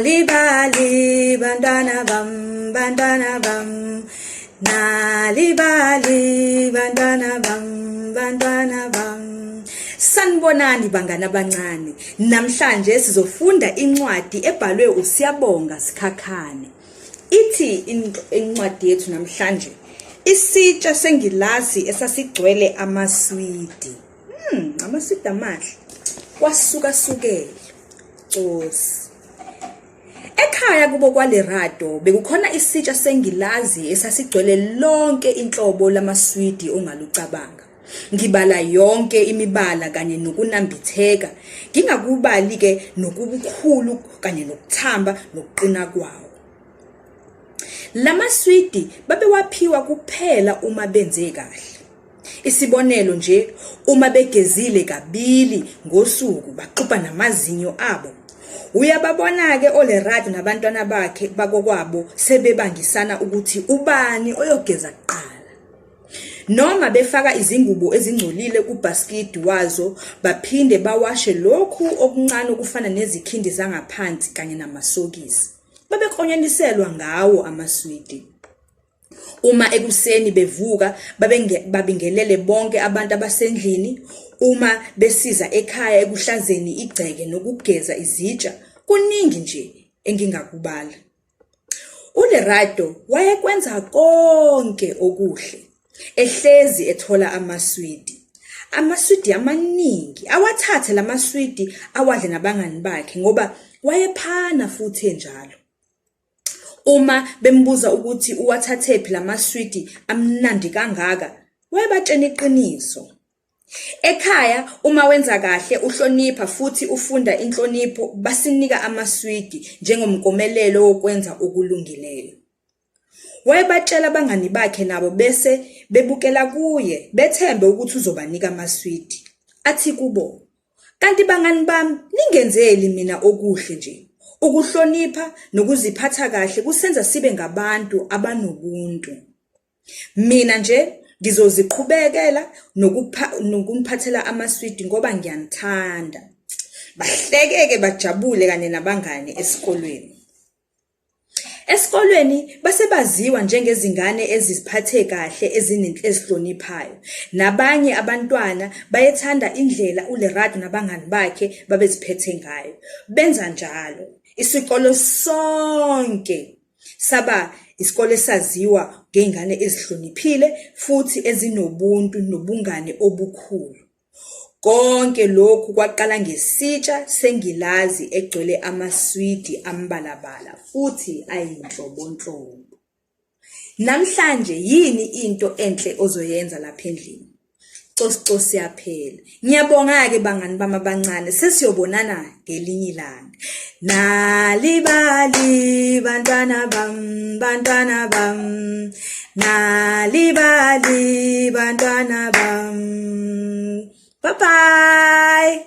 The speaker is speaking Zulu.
Nalibali bantwana bam, bantwana bam. Nalibali bantwana bam, bantwana bam. Sanibonani bangani abancane. Namhlanje sizofunda incwadi ebhalwe uSiyabonga Sikhakhane. Ithi incwadi yethu namhlanje, isitsha sengilazi esasigcwele amaswidi. Amaswidi amahle. Kwasuka-sukele. Nkosi. Ekhaya kubo kwaLerato bekukhona isitsha sengilazi esasigcwele lonke inhlobo lamaswidi ongalucabanga. Ngibala yonke imibala kanye nokunambitheka, ngingakubali ke nokubukhulu kanye nokuthamba nokuqina kwawo. Lamaswidi babewaphiwa kuphela uma benze kahle. Isibonelo nje, uma begezile kabili ngosuku baxubha namazinyo abo. Uyababona ke oLerato nabantwana bakhe bakokwabo sebebangisana ukuthi ubani oyogeza kuqala. Noma befaka izingubo ezingcolile kubhaskidi wazo, baphinde bawashe lokhu okuncane okufana nezikhindi zangaphansi kanye namasokisi. Babeklonyaniselwa ngawo amaswidi. Uma ekuseni bevuka babingelele bonke abantu abasendlini. Uma besiza ekhaya ekuhlazeni igceke nokugeza izitsha, kuningi nje engingakubala. uLerato wayekwenza konke okuhle, ehlezi ethola amaswidi. Amaswidi amaningi, awathathe lamaswidi awadle nabangani bakhe ngoba wayephana futhi enjalo. Uma bembuza ukuthi uwathathephi lamaswidi amnandi kangaka, wayebatshena iqiniso. Ekhaya uma wenza kahle uhlonipha futhi ufunda inhlonipho, basinika amaswidi njengomkomelelo wokwenza okulungileyo. Wayebatshela abangani bakhe nabo bese bebukela kuye, bethembe ukuthi uzobanika amaswidi. Athi kubo, "Kanti bangani bami, ningenzeli mina okuhle nje. Ukuhlonipha nokuziphatha kahle kusenza sibe ngabantu abanobuntu. Mina nje ngizoziqhubekela nokumphathela amaswidi ngoba ngiyanthanda." Bahlekeke bajabule kanye nabangani esikolweni. Esikolweni basebaziwa njengezingane eziphathe kahle ezihloniphayo. Nabanye abantwana bayethanda indlela uLerato nabangani bakhe babeziphethe ngayo. Benza njalo. Isikolo sonke saba isikole saziwa ngezingane ezihloniphile futhi ezinobuntu nobungane obukhulu. Konke lokhu kwaqala ngesitsha sengilazi egcwele amaswidi ambalabala futhi ayinhlobonhlobo. Namhlanje yini into enhle ozoyenza lapha endlini? Cosi yaphela. Ngiyabonga ke bangani bami abancane, sesiyobonana ngelinye ilanga. Nalibali bantwana bam, bantwana bam. Nalibali bantwana bam. Bye bye.